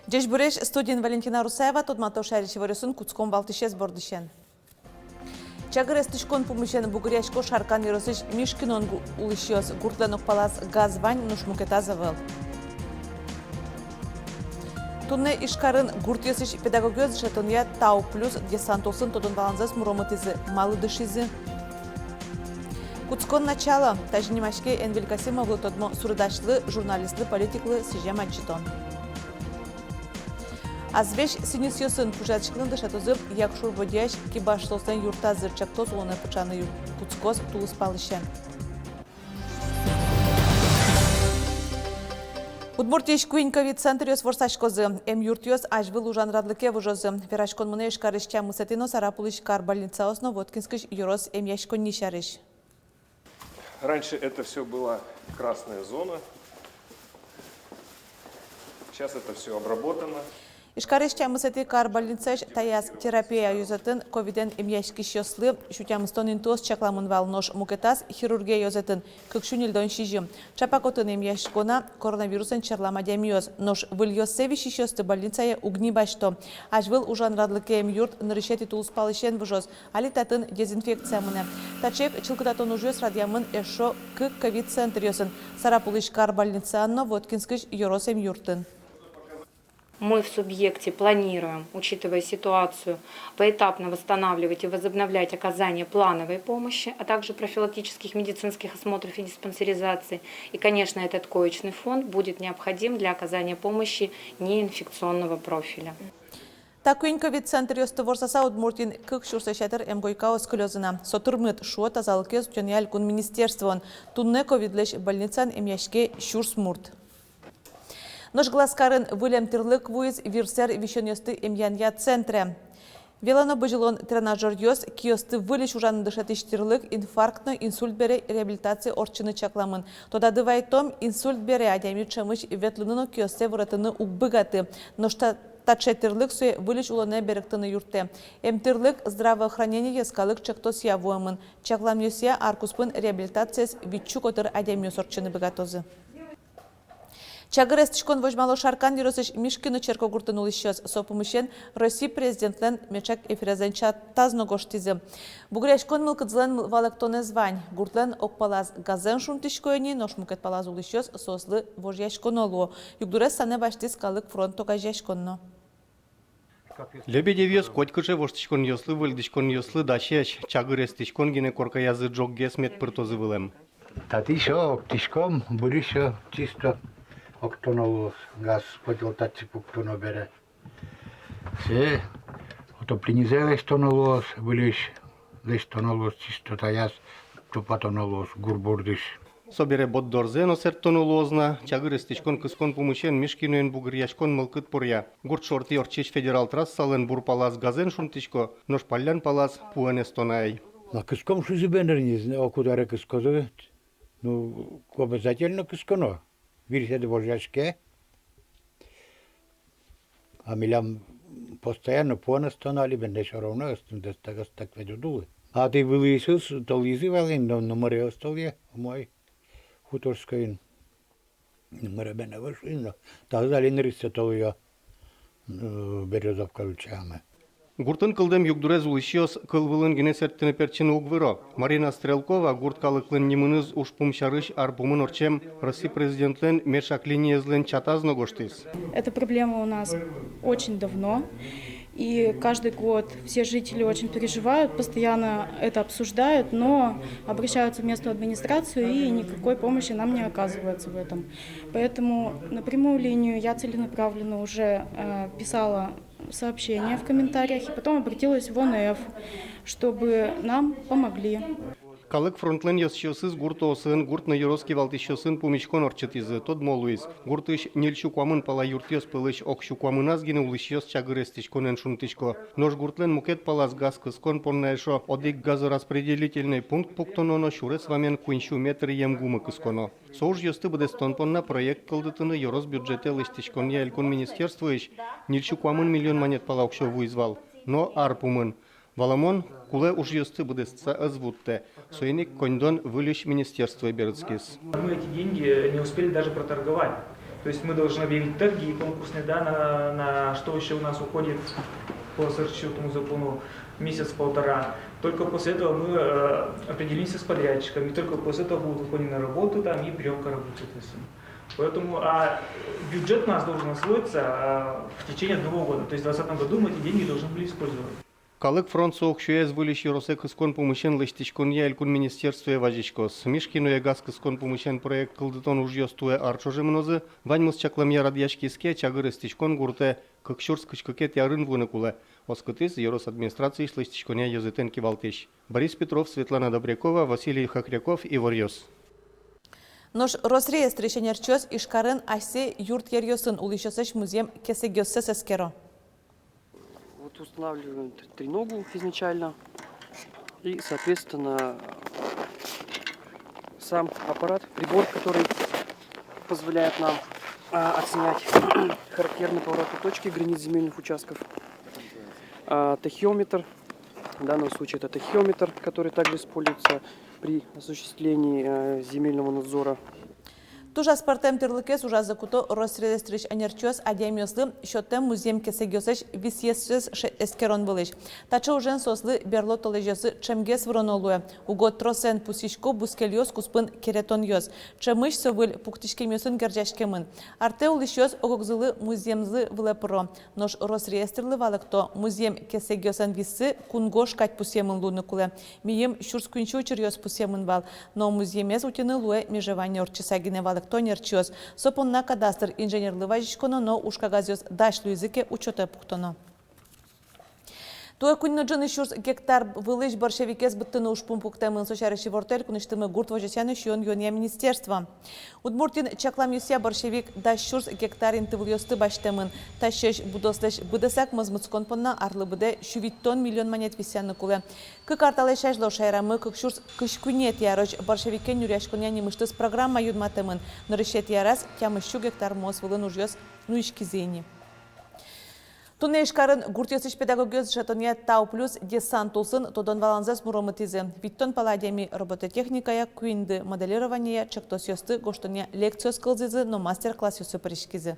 Джеш буреш студент Валентина Русаева тодмато шаричи варюсын куцком валтышез бордышен. Чагырес тышкон помышен бугуряшко шаркан еросыш мишкинон улышьёс гуртленок палас газвань нушмукета завел. Тунне ишкарын гуртьёсыш педагогёз жетонья тау плюс десантосын тодон баланзас муроматызы малы дышизы. Куцкон начало тажнимашке Энвелькасимовлы тодмо сурдашлы, журналистлы, политиклы сижем отчетон. Азвеш синисьёсын пужатшкылын дышатузыр якшур бодяш кибаш состан юрта зырчактоз улыны пучаны Куцкоз тулыс палышен. Удмуртиш куинковид центрёс ворсашкозы, юртёс ажвыл ужан радлыке вужозы. Верашкон мune ишкарышча мусетино сарапулыш кар больница осно воткинскиш юрос яшкон нишарыш. Раньше это все была красная зона. Сейчас это все обработано. Ишкарышча мусети кар больницаш таяс терапия юзатын ковиден яшкиш ёслы, шутямыстон интос чакламын валнош мукетас хирургия юзатын кыкшунилдон шижим. Чапакотын яшкона коронавирусын черламадемиоз, нош выльёсевиш ищёсты больницая угни башто. Ажвыл ужан радлыке юрт нырышети тулус палышен вжоз, алитатын дезинфекция мыне. Тачек чилкытатон ужёс радиамын эшо к ковид центр ёсын. Сарапулыш кар больница анно воткинскиш юрос юртын. Мы в субъекте планируем, учитывая ситуацию, поэтапно восстанавливать и возобновлять оказание плановой помощи, а также профилактических медицинских осмотров и диспансеризации. И, конечно, этот коечный фонд будет необходим для оказания помощи неинфекционного профиля. Такуин ковид-центр ёсты ворсаса удмуртин кык шурсашатыр эмгойкаос кылёзына. Сотурмыт шуо тазалыкез тюньяль кун министерствон. Тунне ковидлеш больницан эмяшке шурсмурт. Нож глазкарын вылемтерлык вуиз вирсер вишен ёсты эмьянья центре. Велано быжилон тренажер ёс киосты вылеш ужаны дышатыштерлык инфарктны инсульт бере реабилитация орчыны чакламын. Тода дывайтом инсульт бере адями чамыш ветлыныны киосте вратыны угбыгаты. Ношта тачетерлык суе вылеш уланы беректыны юрте. Эмтерлык здравоохранение ескалык чактос явуамын. Чаклам ёсия аркуспын реабилитацияс витчук отыр адями орчыны быгатозы. Чагырес тишкон вожмало шаркан юросыш мишкину черко гуртын улышёс. Сопумышен Россия президентлен мечак эфирезенча тазно гоштизы. Бугряшкон мылкыдзлен валектоне звань. Гуртлен окпалаз газен шунтишкоени, ношмукет палаз улышёс сослы вожяшкон олуо. Югдурес сане баштиз калык фронт окажяшконно. Лебедевьёс котькыже воштишкон ёслы выльдишкон ёслы дашеш. Чагырес тишкон гине корка язы джогге смет пыртозы вылем. Татишо тишком буришо чисто. Октоновоз, газ подел таципук тоно бере. Се, отопленизе лештонолоз, вылиш лештонолоз чисто таяс, топатонолоз, гурбурдыш. Собере боддорзено сертонолозна, чагырес тишкон кыскон помышен мишкинуен бугыряшкон мылкыт поря. Гурт шорти орчеш федерал трассален бурпалаз газен шунтишко, нож паллян палаз пуэнес тонай. На кыском шузыбенерниз, окударе кыскозовет. Ну, обязательно кысконо. Вирсет вожачке, а милям постоянно понастонали, бенде шаровно, так ведудулы. А ты был Иисус, толизи валин, на море осталье, мой хуторской, на море бенде вышли, так далее нырится толия березовка лучами. Гуртын кылдым югдурез улышьёс кылвылын гене серттене перчен угвыро. Марина Стрелкова гурт калыклын немыныз ушпум шарыш арпумын орчем Россия президентлен мешак линиезлен чатазно гоштиз. Эта проблема у нас очень давно. И каждый год все жители очень переживают, постоянно это обсуждают, но обращаются в местную администрацию и никакой помощи нам не оказывается в этом. Поэтому на прямую линию я целенаправленно уже писала сообщения в комментариях и потом обратилась в ОНФ, чтобы нам помогли. Калык фронтлен йосчосыз гурт осын, гурт на юроски валтищосын пумичкон орчетизы, тод молуиз. Гуртыш нельчу куамын пала юртьос пылыш окщу куамыназгины улышьос чагырестичкон эншунтичко. Нож гуртлен мукет палас газ кыскон поннаешо одик газораспределительный пункт пуктононо шурес вамен куинщу метр емгумы кысконо. Соуж йосты бдестон понна проект кылдытыны yorос бюджете лыстичкон ялькон министерствуеш нельчу куамын миллион монет пала окщо вуизвал. Но арпумын. Валамон куле уж йосты бдестца озвутте. Соеник кондон вылещ министерство бердскис. Мы эти деньги не успели даже проторговать. То есть мы должны объявить торги конкурсные, да, на что еще у нас уходит по сорчетному закону месяц-полтора. Только после этого мы определимся с подрядчиками, только после этого будут выходить на работу там, и приемка работы. Поэтому бюджет у нас должен освоиться в течение 1 года. То есть в 2020 году мы эти деньги должны были использовать. Калык фронт соокшуяз вылещ yorosek кыскон помышен лыштичкон ялькун министерстве важичкос. Мишкино газ кыскон помышен проект кылдытон уж йостуе арчоже мнозы, ваньмыз чакламья радьяшкиске чагырыстичкон гурте кыкшурс кычкыкет ярын выныкуле. Оскытыз yorос администрации шлыштичконя язытен кивалтыш. Борис Петров, Светлана Добрякова, Василий Хакряков и Ворьос. Нож Росреестр шенерчос ишкарын асе юрт ерьосын улышосыш музеем кесегёссе сескеро. Вот устанавливаем треногу изначально и, соответственно, сам аппарат, прибор, который позволяет нам оценять характерные поворотные точки границ земельных участков. Тахиометр, в данном случае это тахиометр, который также используется при осуществлении земельного надзора. Тужа спартем терлыкес ужа закуто Росреестрич анерчос адемиослы счеттем музеем кесегёсыш висьесыз эскерон вылыш. Тача ужен сослы берло толежесы чемгес вронолуе. Угод тросен пусишко бускельёс куспын керетон ёс. Чемыш совыл пуктишкемёсын герджашкемын. Арте улышёс огогзылы музеемзы влепро. Нож Росреестрлы валыкто музеем кесегёсан виссы кунгош кать пусемын луны куле. Мием шурскунчу чырьёс пусемын вал. Но музеемез утины луе межевание орчисагине валык тонерчиос. Сопонна кадастр инженерлы важичконо, но ушкагазиос дашлу языке учета пухтоно. Туе кунно джаны шурс гектар вылыш боршевикес быттыны ушпун пуктемын сочарышы вортель куныштымы гурт вожесяны шуон юния министерства. Удмуртин чаклам юсия боршевик да шурс гектарин тывыльосты баштемын. Тащеш будослеш быдысак мазмыцкон понна арлы быде шувиттон миллион монет висяны куле. Кык арталешажло шайрамы кык шурс кышкунет яроч боршевикен юряшконя немыштыс программа юдматемын. Нырышет ярас тямыщу гектар моз вылын ужьёс нуишкизени. Туне ишкарын гуртесыш педагогиоз шатония тау плюс десант улсын тодон валанзас муромытизы. Виттон паладиями робототехникая, куинды моделирования, чактосьёсты, гоштония лекциос кылзызы, но мастер-класс ёсы паришкизы.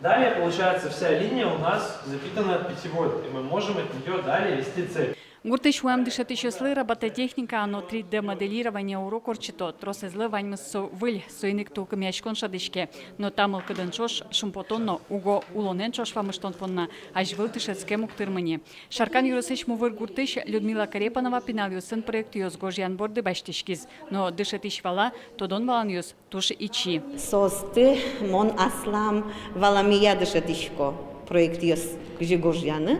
Далее, получается, вся линия у нас запитана питьевой, и мы можем от нее далее вести цель. Гуртыш уам дышатышослы робототехника, оно 3D моделирование урок орчито, тросезлы ваньмысо выль, соиник толком яшкон шадышке, но там алкадан чош шумпотонно, уго улонен чош вамыштон понна, аж выл тышецке муктырмыне. Шаркан юросыш мувыр гуртыш Людмила Карепанова пинал юсын проект юз гожьян борды баштышкиз, но дышатыш вала, тодон валан юз туш ичи. Состы мон аслам валамия дышатышко проект юз гожьяны.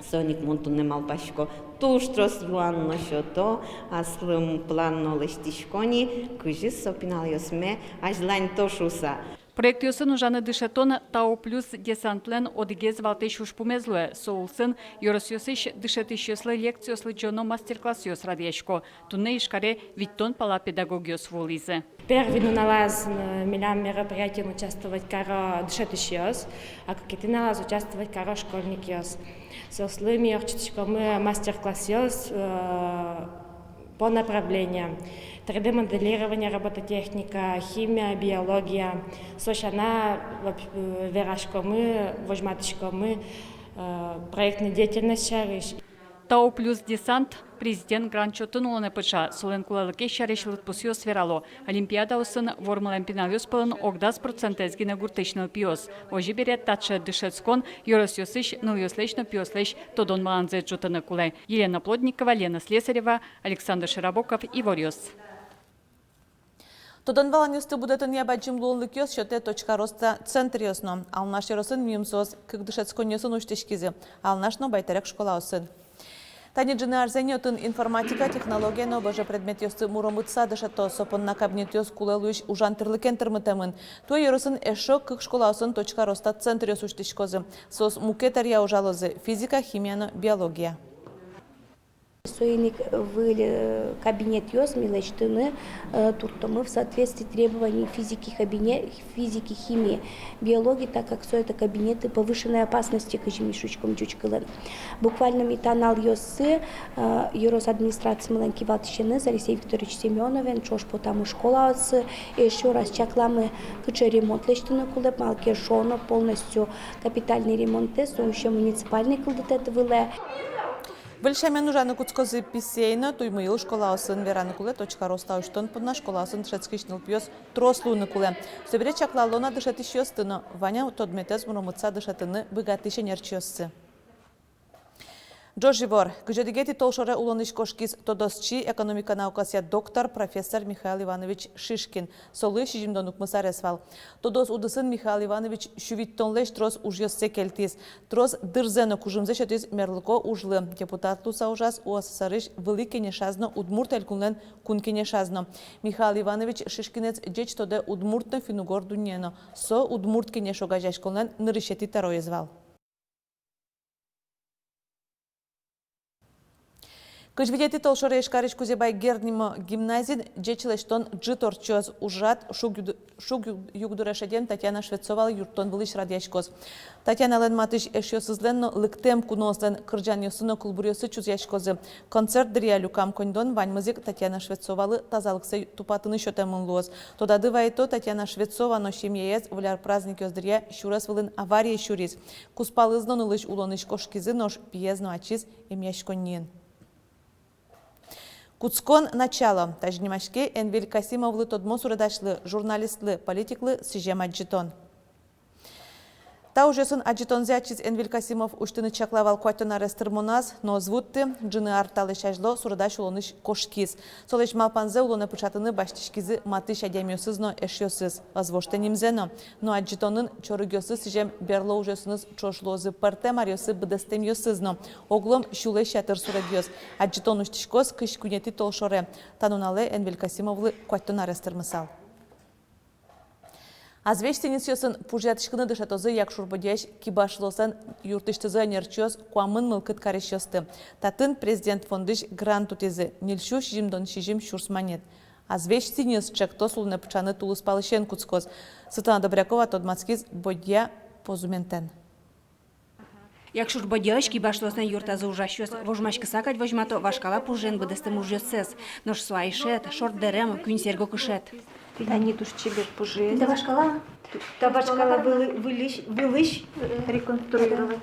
Соник монтуне малпашко туштрос луанно шото аслым планно лестишкони кыжи сопинал ёсме ажлань тошуса. Проект юсын ужаны дышатон тау плюс десантлен одигез валтеш ушпумезлуе соулсын юросёсыш дышатыш ёслы лекциёслы джоно мастер-класс ёс радешко тунне ишкаре виттон пала педагогиос волизе. Первый налаз милям мероприятием участвовать каро дышатыш ёс, а как и налаз участвовать каро школьник ёс. Сослы ми мы мастер-класс ёс по направлениям. 3D-моделирование, робототехника, химия, биология. Сошана, верашкомы, вожматышкомы, проектная деятельность шарыш. Тау плюс десант президент гранчотын уланы пыша, солен кулалыке шарешлыт пусиос сверало. Олимпиада усын вормален пиналюс пылын огдас процентезгіне гуртышныл пиос. Ожи берет татшы дышецкон, юросёсыш, нылёслечно пиослеч, тодон маланзе джутыны кулай. Елена Плотникова, Лена Слесарева, Александр Широбоков и Ворьос. Тодон валанюсты будетон ябаджим луонлыкёс шоте точка роста центр ёсно. Ал наш ёросын миюмсоз, кык дышецкон ёсын уштешкизи. Ал нашно байтерек школа осын. Тани джины арзене отын информатика, технология, но боже предмет ёсты муромытса дышато сопонна кабинет ёс кулелуиш ужан тырлыкен тырмытамын. Той еросын эшо кык школасын точка роста центр ёсуштишкозы. Сос мукетар я ужалозы физика, химия, биология. Союзник в кабинет ёс милочтыны туртомы в соответствии требований физики, химии, биологии, так как все это кабинеты повышенной опасности к мишучкам чучкален. Буквально метанал ёсы юрос администрации мыленки валтищены Алексей Викторович Семеновен чош потому школа с еще раз чакламы кыча ремонт лечтыны кулеп малке шоно полностью капитальный ремонт со еще муниципальный кулдет выле. Вельшамен ужаны куцкозы писейна, туймыйл школа осын вераны куле, точка роста уштон подна школа осын тшецкишнил пьёс трослуны куле. Сөбере чаклалона дышатыш ёстыно, Ваня тодметез муромытса дышатыны быгатыше нерчёссы. Джоживор, гжедигети толшоре улоныш кошкиз тодосчи экономика наукасия доктор профессор Михаил Иванович Шишкин. Солы шижимдонук мысаресвал. Тодос удысын Михаил Иванович шувиттонлеш трос ужьёссе келтиз. Трос дырзено кужымзе шетиз мерлыко ужлы. Депутатлу саужас уассарыш выликене шазно удмурт элькунлен кункене шазно. Михаил Иванович Шишкинец джеч тоде удмуртно финугор дуньено. Со удмурт кене шогажашконлен нырышети тароезвал. Кыжвидети толшоре ешкарыш кузебай гернимо гимназин джечлештон джиторчоз ужат шуг югдурешеден Татьяна Швецова юртон вылыш радяшкоз. Татьяна лен матыш эшёсызленно лыктем кунослен кыржан ёсыно кулбурёсы чузяшкозы. Концерт дыря люкам коньдон ваньмызик Татьяна Швецовалы тазалыксы тупатыны шөтемын луоз. Тодады вайто Татьяна Швецова но шемьеез вляр праздник ёздыря шурас вылын авария шуриз. Куспалызно нылыш улоныш кошкизы нож пьезно ачиз эмьяшконнен. Куцкон начало. Тажнимашке Энвиль Касимовлы тодмо суредашлы, журналистлы, политиклы сижем аджитон. Та ужесын аджитонзе ачиз Энвиль Касимов уштыны чаклавал куатон арестырмоназ, но звутты джины арталы шажло суредаш улоныш кошкиз. Солеш малпанзе улоны пычатыны баштишкизы матыш адямиосызно эшьосыз. Возвоштенимзено. Но аджитонын чорыгёсы сижем берло ужесыныз чошлозы пырте мариосы быдестемьосызно. Оглом шуле шатыр суредьёс. Аджитон уштишкоз кыш күнети толшоре. Танунале Энвиль Касимовлы куатон арестырмысал. Азвештенец ёсын пужятышкыны дышатозы як шурбодяш кибашлосан юртыштызы нерчёз куамын мылкыт карещёсты. Татын президент фондыш грант утезы. Нильшу шижимдон шижим шурсманет. Азвештенец чактос улны пчаны тулыс палышен куцкоз. Светлана Добрякова тодмацкиз бодья позументен. Як шурбодяш кибашлосан юртазы ужащёс. Вожмашка сакать возьмато вашкала пужен быдыстым ужёсес. Нож свайшет, шорт дерем, кюнь серго кышет. Они туж чебер пужен. Да вашкала? Да вашкала вылыш реконструировать.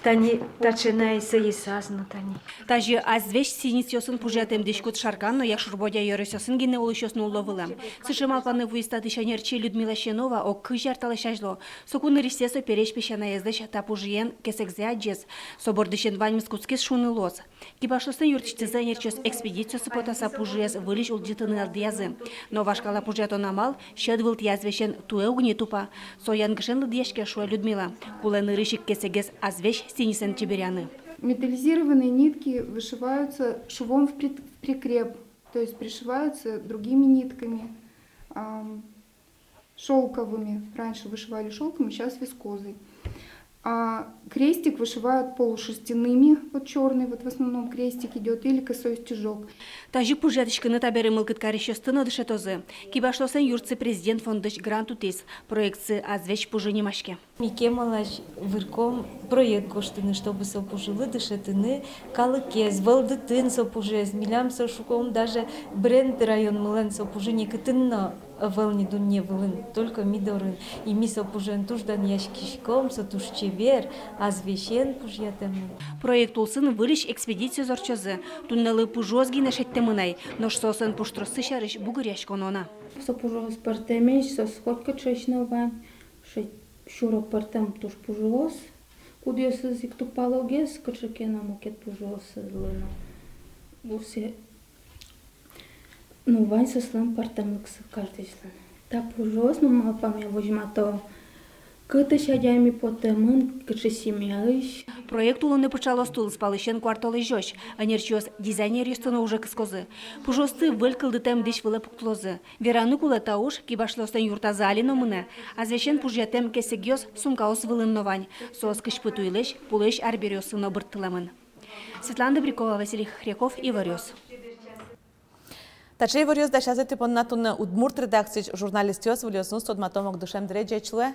Тани тачена и соесазно тани. Тажи азвеш синиц ёсын пужетем дешкут шарган, но як шурбодя йорыс ёсын гене улышёсны уловылам. Сышымал планы выистаты шанерчи Людмила Щенова о кыжарталы шажло. Сокуны ристесо переш пещана ездыш та пужиен кесекзе аджес. Собордышен ваньмс куцкес шуны лос. Кибашлысын юртичтызы нерчёс экспедициясы потаса пужиес вылиш улдитыны алдиязы. Но вашкала пужето намал, щедвылт язвешен туэ угни тупа. Соянгышен лыдьешке шуэ Людмила. Кулен рыщик кесегес азвеш синисен чеберяны. Металлизированные нитки вышиваются швом в прикреп, то есть пришиваются другими нитками, шелковыми. Раньше вышивали шелком, сейчас вискозой. А крестик вышивают полушерстяными, вот черный, вот в основном крестик идет, или косой стежок. Тажи пужетышкыны таберы мылкыткары шестыны дышетозы. Кибашлосан юртсы президент фондыш грант утис. Проекции азвеч пуженимашке. Мике малаш вырком проект коштыны, чтобы сопужилы дышетыны, калыкез, валдытын сопужез, милям сошуком даже бренд район мылен сопужини кытынна. Вэлни дунне вылын, только мидорын. И ми сопужен туждан яшкишком, сотуш чебер, азвешен пужьятемын. Проект улсын вылиш экспедицию зорчозы. Туннелы пужозги нашеттемынай, нож сосын пуштросы шарыш бугыряшконона. Сопужоз партемеш, сосходка чешнова, шурок партем туш пужоз, кудьосыз иктупалогес, качекена мукет пужоз злына. Вовсе ну, вань сослам партемлыксы каждый член. Та пужоз, ну, мал памя возьмато Câte șadeami potămân, cât și simieăși. Проект улоны почало стул спалищен кварталы жёш, анерчиос дизайнер юстыны уже кыскозы. Пужосты вылькылды тем диш вылы пуклозы. Вераны кулы тауш, кибашлостан юрта залино мыны, азвещен пужетем кесегёс сумкаос вылын новань. Сос кышпытуйлыш, пулыш арберёсыно бырттыламын. Светлана Добрякова, Василий Хряков, Иварёс. Тачей варьёс дашазы типон натуны удмурт редакций журналистёс вылёсну стодматомок душем дреджечле.